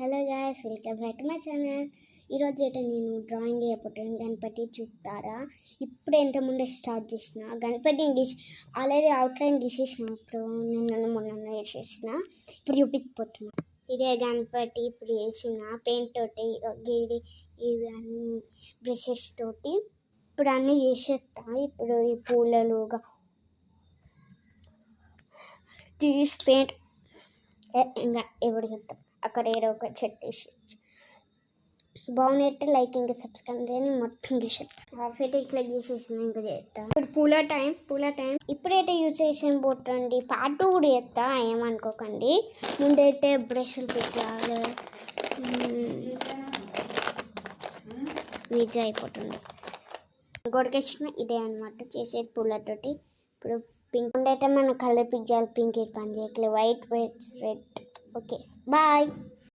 Hello guys, welcome back to my channel. ఈరోజు అయితే నేను డ్రాయింగ్ చేయబోతున్నాను. గణపతి చూస్తారా? ఇప్పుడు ఎంత ముందే స్టార్ట్ చేసిన గణపతిని ఆల్రెడీ అవుట్లైన్ గీసేసిన. ఇప్పుడు నిన్న మొన్న వేసేసిన. ఇప్పుడు చూపించిపోతున్నా. ఇదే గణపతి ఇప్పుడు వేసిన పెయింట్ తోటి గీడి ఇవి అన్ని బ్రషెస్ తోటి ఇప్పుడు అన్నీ చేసేస్తా. ఇప్పుడు ఈ పూలలుగా తీసి పెయింట్ ఇంకా ఎవరు చెప్తాం అక్కడ ఏదో ఒక చెట్టు వేసి బాగున్నట్టు లైక్ ఇంకా సబ్స్క్రైబ్ చేయని మొత్తం గీసేస్తాను. హాఫ్ అయితే ఇట్లా గీసేసిన ఇంకా చేస్తా. ఇప్పుడు పూల టైం ఇప్పుడైతే యూజ్ చేసిన పోతండి. పార్ట్ 2 కూడా చేస్తా, ఏమనుకోకండి. ముందైతే బ్రష్లు పెట్టాలి, ఈజీ అయిపోతుంది. గొడకేసిన ఇదే అనమాట చేసేది పూలతోటి. ఇప్పుడు పింక్ అయితే మనం కలర్ పిక్ చేయాలి. పింక్ పని చేయట్లేదు, వైట్ రెడ్. Okay bye.